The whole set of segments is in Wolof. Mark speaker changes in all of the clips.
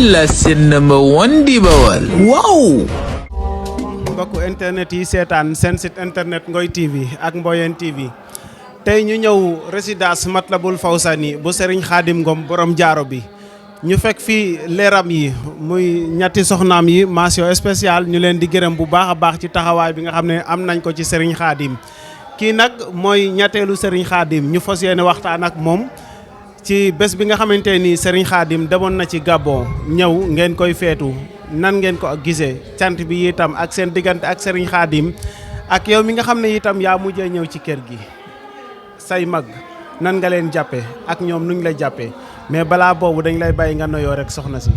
Speaker 1: la seen number one di Bawal waaw.
Speaker 2: mbokku internet yi seetaan seen site internet Ngoy TV ak Mboyeen TV tey ñu ñëw résidence Matlabul Fawzayni bu Serigne Khadim Ngom borom jaaro bi ñu fekk fii leeram yi muy ñetti soxnaam yi mention spéciale ñu leen di gërëm bu baax a baax ci taxawaay bi nga xam ne am nañ ko ci Serigne Khadim kii nag mooy ñetteelu Serigne Khadim ñu fas yéene waxtaan ak moom ci bés bi nga xamante ni Serigne Khadim demoon na ci Gabon ñëw ngeen koy feetu nan ngeen ko gisee cant bi itam ak seen diggante ak Serigne Khadim ak yow mi nga xam ne itam yaa mujjee ñëw ci kër gi say mag nan nga leen jàppe ak ñoom nuñ lay jàppee mais balaa boobu dañ lay bàyyi nga noyoo rek soxna si.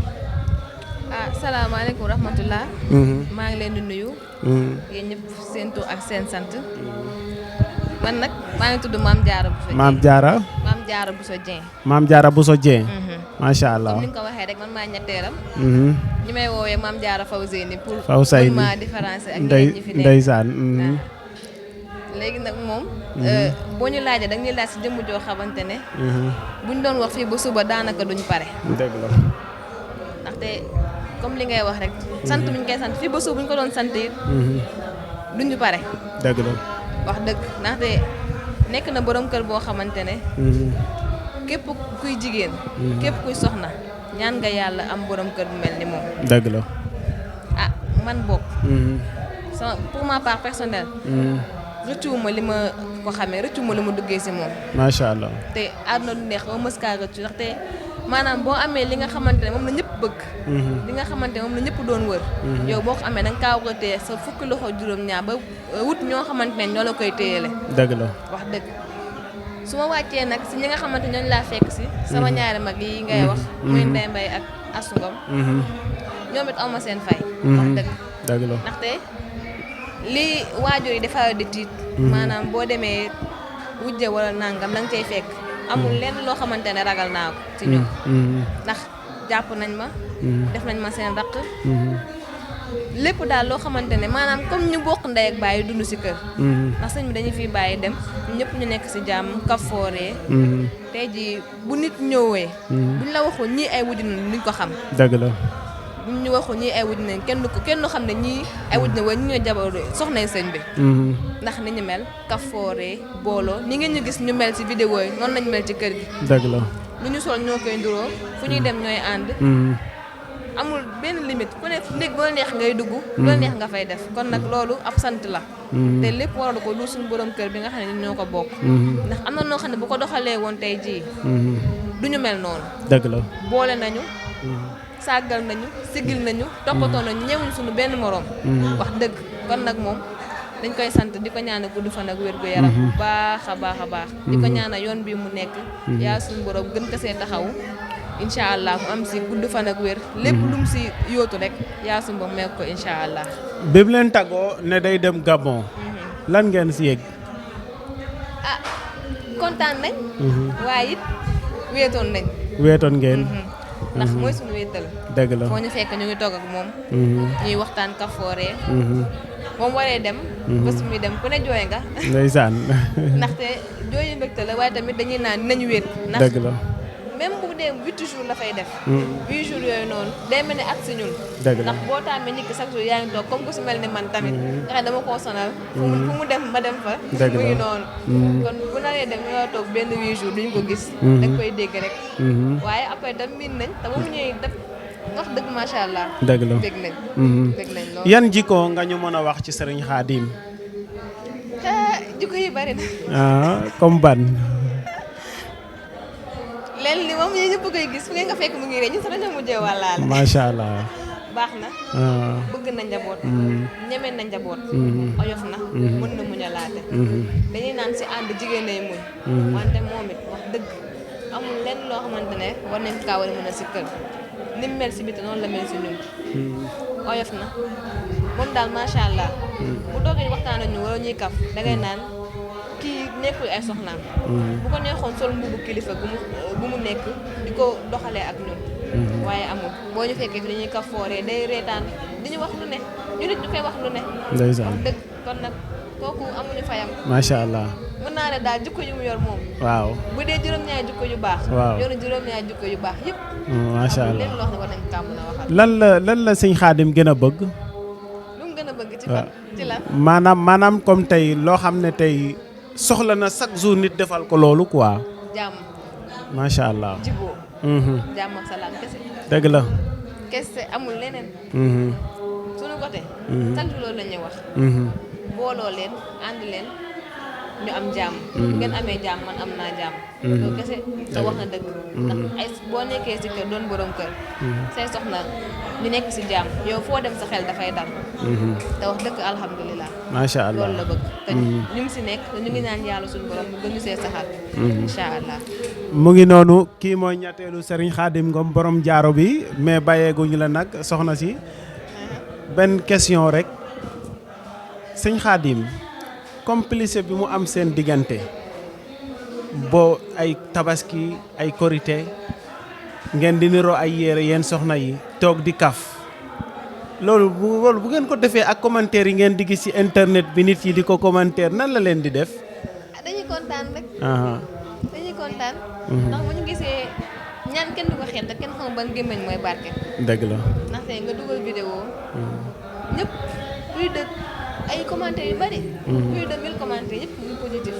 Speaker 3: salaamaaleykum rahmatullah maa ngi leen di nuyu. yéen ñëpp seen tur ak seen sant. man nag maa ngi tudd Maam Diarra Bousso Dieng. Maam Diarra Bousso Dieng.
Speaker 2: Maam Diarra Bousso Dieng. macha allah
Speaker 3: comme ni nga ko waxee rek man maa ñetteelam. ñi may woowee Maam Diarra Fawzayni pour.
Speaker 2: Fawzayni
Speaker 3: ma différencier ak ñeneen ñi fi nekk
Speaker 2: ndeysaan.
Speaker 3: léegi nag moom. boo ñu laajee da nga ñuy laaj si jëmm joo xamante ne. buñ doon wax fii ba suba daanaka duñ pare.
Speaker 2: dëgg la.
Speaker 3: ndaxte comme li ngay wax rek. sant buñ koy sant fii ba suba buñ ko doon sant it. duñu pare.
Speaker 2: dëgg la.
Speaker 3: wax dëgg ndaxte nekk na borom kër boo xamante ne. képp kuy jigéen. képp kuy soxna ñaan nga yàlla am borom kër bu mel ni moom.
Speaker 2: dëgg la.
Speaker 3: ah man bokk. sama pour ma part personnelle. rëccuwuma li ma ko xamee rëccuwuma li ma duggee si moom.
Speaker 2: macha allah.
Speaker 3: te àdduna du neex ba mës kaa rëccu ndaxte maanaam boo amee li nga xamante ne moom la ñëpp bëgg. li nga xamante ne moom la ñëpp doon wër. yow boo ko amee da nga kaa war a téye sa fukki loxo juróom-ñaar ba wut ñoo xamante ne ñoo la koy téyele.
Speaker 2: dëgg la.
Speaker 3: wax dëgg su ma wàccee nag si ñi nga xamante ne ñooñu laa fekk si. sama ñaari mag yi ngay wax. muy Ndeye Mbaye ak Assou Ngom. ñoom it aw ma seen fay. wax dëgg.
Speaker 2: dëgg la.
Speaker 3: ndaxte li waajur yi dafa di tiit. maanaam boo demee wujje wala nangam da nga cay fekk. amul lenn loo xamante ne ragal naa ko ci ñoom. ndax jàpp nañ ma. def nañ ma seen raq. lépp daal loo xamante ne maanaam comme ñu bokk ndey ak bàyyi dund si kër. ndax sëñ bi dañu fiy bàyyi dem ñëpp ñu nekk si jàmm kafooree. tey jii bu nit ñëwee. buñ la waxoon ñii ay wujj nañ duñ ko xam.
Speaker 2: dëgg la.
Speaker 3: buñ ñu waxoon ñii ay wujj nañ kenn du xam ne ñii ay wujj nañ wala ñi ñoo jabaru soxnay sëñ bi. ndax ni ñu mel kafooree booloo ni ngeen ñu gis ñu mel si vidéo yi noonu lañ mel ci kër gi.
Speaker 2: dëgg la.
Speaker 3: lu ñu sol ñoo koy nduroo fu ñuy dem ñooy ànd. amul benn limite ku ne néeg bu la neex ngay dugg. lu la neex nga fay def kon nag loolu ab sant la. te lépp waral ko lu suñu borom kër bi nga xam ne ñun ñoo ko bokk. ndax am na noo xam ne bu ko doxalee woon tey jii. du ñu mel noonu.
Speaker 2: dëgg la.
Speaker 3: boole nañu. sàggal nañu sigil nañu. toppatoo nañu ñëwuñ suñu benn morom. wax dëgg kon nag moom dañ koy sant di ko ñaanal gudd fan ak wér gu yaram. baax a baax a baax. di ko ñaanal yoon bii mu nekk. yaa suñu borom gën ko see taxawu. incha allah mu am si gudd fan ak wér. lépp lu mu si yóotu rek yaa suñu borom meek ko incha allah.
Speaker 2: bi mu leen tàggoo ne day dem Gabon. lan ngeen si yëg.
Speaker 3: ah kontaan nañ. waaye it wéetoon nañ.
Speaker 2: weetoon ngeen.
Speaker 3: ndax mooy suñu wéetal.
Speaker 2: dëgg la.
Speaker 3: foo ñu fekk ñu ngi toog ak moom. ñuy waxtaan kafooree. moom waree dem. bés muy dem ku ne jooy nga.
Speaker 2: ndeysaan.
Speaker 3: ndaxte jooyu mbégte la waaye tamit dañuy naan dinañu wéet. ndax
Speaker 2: dëgg la.
Speaker 3: même bu dee 8 jours la fay def. 8 jours yooyu noonu day mel ne ak si ñun.
Speaker 2: dëgg la.
Speaker 3: ndax boo taamee nit ki chaque jour yaa ngi toog comme ku si mel ni man tamit. nga xam dama koo sonal. fu mu dem ma dem fa.
Speaker 2: dëgg la
Speaker 3: mu ngi noonu. kon bu naree dem ñu war a toog benn 8 jours duñ ko gis. da nga koy dégg rek. waaye après tam miin nañ te ba mu ñëwee def wax dëgg macha allah.
Speaker 2: dëgg la.
Speaker 3: dégg nañ. dégg nañ loolu.
Speaker 2: yan jikko nga ñu mën a wax ci Serigne Khadim.
Speaker 3: jikko yi bari na.
Speaker 2: comme ban.
Speaker 3: leen li moom ñi ñëpp koy gis fu ngeen nga fekk mu ngi ree ñu sax dañoo mujjee wàllaale.
Speaker 2: macha allah.
Speaker 3: baax na. bëgg na njaboot. ñeme na njaboot. oyof na. mën na muñalaate. dañuy naan si ànd jigéen lay muñ. wante moom it wax dëgg amul lenn loo xamante ne war nañ kaa war a mën a sikkal ni mu mel si biti noonu la mel si ñun. oyof na moom daal macha allah. bu toogee waxtaan ak ñu wala ñuy kaf dangay naan. kii nekkul ay soxnaam. bu ko neexoon sol mbubu kilifa bu mu nekk di ko doxalee ak ñun. waaye amul boo ñu fekkee fi dañuy kafooree day reetaan di ñu wax lu ne ñu nit ñu koy wax lu ne.
Speaker 2: ndeysaan
Speaker 3: wax dëgg kon nag kooku amuñu fayam.
Speaker 2: macha allah.
Speaker 3: mën naa ne daal jikko yu mu yor moom.
Speaker 2: waaw
Speaker 3: bu dee juróom-ñaari jikko yu baax.
Speaker 2: waaw
Speaker 3: yor juróom-ñaari jikko yu baax yëpp.
Speaker 2: macha
Speaker 3: amul
Speaker 2: allah
Speaker 3: lenn loo xam ne war nañ ko mën a waxal.
Speaker 2: lan la sëñ Xaadim gën a bëgg.
Speaker 3: lu mu gën a bëgg. ci
Speaker 2: waaw
Speaker 3: fan ci lan.
Speaker 2: maanaam comme tey loo xam ne tey soxla na chaque jour nit defal ko loolu quoi.
Speaker 3: jàmm.
Speaker 2: macha allah.
Speaker 3: jiboo. jàmm ak salaam kese.
Speaker 2: dëgg la.
Speaker 3: kese amul leneen. suñu côté. sant loolu la ñuy wax. booloo leen ànd leen ñu am jàmm. ngeen amee jàmm man am naa jàmm. loolu kese te wax na dëgg. ndax ay boo nekkee si kër doon borom kër. say soxna ñu nekk si jàmm yow foo dem sa xel dafay dal. te wax dëgg alhamdulilah.
Speaker 2: macha allah
Speaker 3: loolu la bëgg. te ñu ngi si nekk te ñu ngi ñaan yàlla suñu borom gën ñu see saxal. incha allah.
Speaker 2: mu ngi noonu kii mooy ñetteelu Serigne Khadim Ngom borom jaaro bi mais bàyyeeguñu la nag soxna si benn question rek sëñ Khadim complicité bi mu am seen diggante boo ay tabaski ay korité ngeen di niroo ay yére yéen soxna yi toog di kaf loolu bu ngeen ko defee ak commentaire yi ngeen di gis ci internet bi nit yi di ko commentaire nan la leen di def.
Speaker 3: dañuy kontaan rek. dañuy kontaan. ndax bu ñu gisee ñaan kenn du ko xeet te kenn xam ban gémmiñ mooy barke.
Speaker 2: dëgg la.
Speaker 3: ndaxte nga dugal vidéo ñëpp plus de ay commentaires yu bari. plus de 1000 commentaires yëpp muy positif.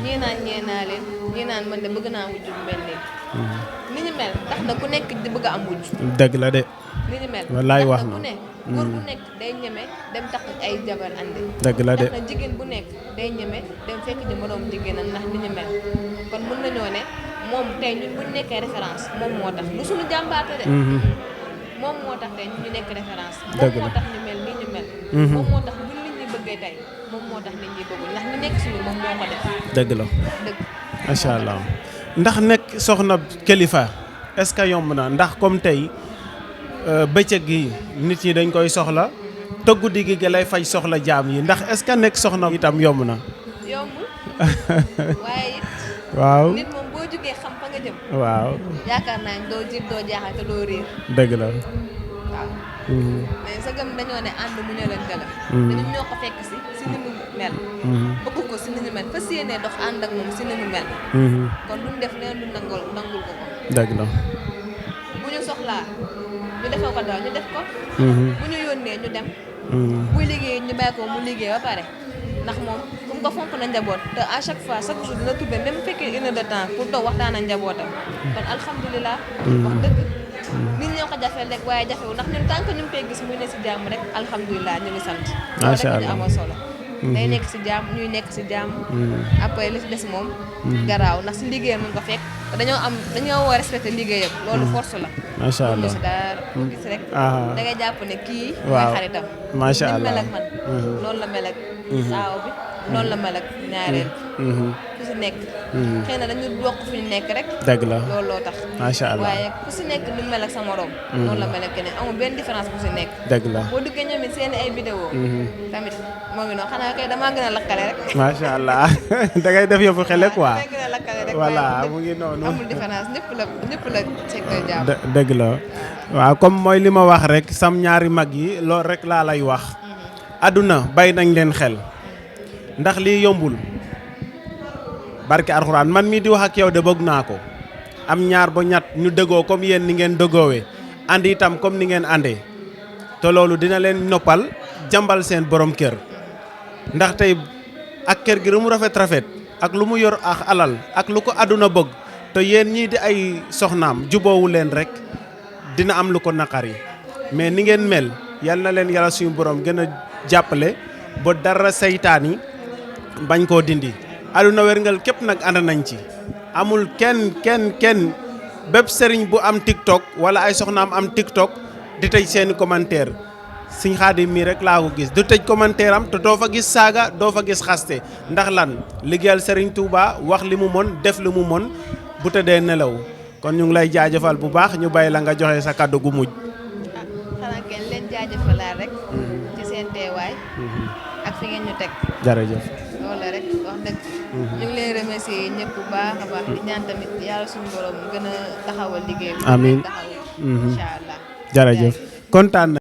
Speaker 3: ñii naan ñee naa leen ñii naan man de bëgg naa wujj bu mel nii. ni ñu mel tax na ku nekk di bëgg a am wujj.
Speaker 2: dëgg la de.
Speaker 3: ni ñu mel
Speaker 2: wallaay wax na
Speaker 3: ku ne góor bu nekk day ñeme dem tax ay jabar andi.
Speaker 2: dëgg la de.
Speaker 3: tax na jigéen bu nekk day ñeme dem fekk ji moroom jigéenam ndax ni ñu mel kon mën nañoo ne moom tey ñun bu ñu nekkee référence moom moo tax lu suñu jàmbaate de. moom moo tax tey ñu nekk référence.
Speaker 2: dëgg
Speaker 3: moom
Speaker 2: la
Speaker 3: moo tax ñu mel nii ñu mel. moom moo tax bu nit ñi bëggee tey moom moo tax nit ñi bëggul ndax ñu nekk suñu moom moo ko def.
Speaker 2: dëgg la.
Speaker 3: dëgg.
Speaker 2: macha allah ndax nekk soxna kilifa est-ce que yomb na ndax comme tey bëccëg gi nit ñi dañ koy soxla te guddi gi lay faj soxla jaam yi ndax est-ce que nekk soxna itam yomb na.
Speaker 3: yombul waaye it.
Speaker 2: waaw
Speaker 3: nit moom boo jógee xam fa nga jëm.
Speaker 2: waaw.
Speaker 3: yaakaar naa ne doo jiit doo jaaxal te doo réer.
Speaker 2: dëgg la.
Speaker 3: waaw. mais sa gëm dañoo ne ànd mu ne leen gëlëm. dañu ñoo ko fekk si ni mu mel. bëgg ko si ni ñu mel fas yéenee dox ànd ak moom si ni mu mel. kon duñ def leen lu nangul ko ko.
Speaker 2: dëgg la.
Speaker 3: bu ñu soxlaa ñu defoo ko daw ñu def ko. bu ñu yónnee ñu dem. buy liggéey ñu bàyyi ko mu liggéey ba pare ndax moom comme ko fonk na njaboot te à chaque fois chaque jour dina trouver même bu fekkee 1 heure de temps pour toog waxtaan ak njabootam. kon alhamdulilah. wax dëgg nit ñoo ko jafeel rek waaye jafewul ndax ñun tant que ñu ngi koy gis muy ne si jàmm rek alhamdulilah ñu ngi sant.
Speaker 2: macha allah
Speaker 3: loolu rek ñu amoon solo. day nekk si jàmm ñuy nekk si jàmm. après li si des moom. garaaw ndax si liggéeyam mu ngi ko fekk dañoo war a respecté liggéeyam loolu force la.
Speaker 2: macha allah
Speaker 3: si dara gis rek. da ngay jàpp ne kii.
Speaker 2: waaw
Speaker 3: mooy xaritam.
Speaker 2: macha allah
Speaker 3: ni mel ak man. noonu la mel ak saaw bi noonu la mel ak ñaareel. ku si nekk. xëy na dañu bokk fu ñu nekk rek.
Speaker 2: dëgg la
Speaker 3: looloo tax.
Speaker 2: macha allah
Speaker 3: waaye ku si nekk ni mel ak sa morom. noonu la mel ak keneen amul benn différence bu si nekk.
Speaker 2: dëgg la.
Speaker 3: boo duggee ñoom it seen ay vidéo tamit moo ngi noonu xanaa kay damaa gën a lakkale rek.
Speaker 2: macha allah da ngay def yëfu xele quoi.
Speaker 3: damaa gën a lakkale rek.
Speaker 2: voilà
Speaker 3: waaye
Speaker 2: mu ngi noonu.
Speaker 3: amul différence ñëpp la secteur jàmm.
Speaker 2: dëgg la waaw comme mooy li ma wax rek sam ñaari mag yi loolu rek laa lay wax. àdduna bay nañ leen xel. ndax lii yombul. barke Alxuraan man mii di wax ak yow de bëgg naa ko. am ñaar ba ñett ñu dëggoo comme yéen ni ngeen dëggoowee. ànd itam comme ni ngeen àndee. te loolu dina leen noppal jàmbal seen borom kër. ndax tey ak kër gi lu mu rafet ak lu mu yor ak alal ak lu ko àdduna bëgg te yéen ñii di ay soxnaam juboowu leen rek dina am lu ko naqari mais ni ngeen mel yal na leen yàlla suñu borom gën a jàppale ba dara seytaan yi bañ koo dindi. àdduna wérngal képp nag ànd nañ ci amul kenn bépp sëriñ bu am TikTok wala ay soxnaam am TikTok di tëj seeni commentaire Sëñ Xaadim mii rek laa ko gis du tëj commentaire am te doo fa gis saaga doo fa gis xaste ndax lan liggéeyal Serigne Touba wax li mu mën def li mu mën bu tëddee nelaw kon ñu ngi lay jaajëfal bu baax ñu bàyyi la nga joxe sa kàddu gu mujj.
Speaker 3: xanaa kenn leen jaajëfalaat rek. ci seen teewaay. ak fi ngeen ñu teg.
Speaker 2: jërëjëf.
Speaker 3: loolu rek wax dëgg. ñu ngi leen remercier ñëpp bu baax a baax di ñaan tamit yàlla suñu borom gën a taxawal liggéey bi.
Speaker 2: amiin
Speaker 3: incha allah.
Speaker 2: jërëjëf kontaan na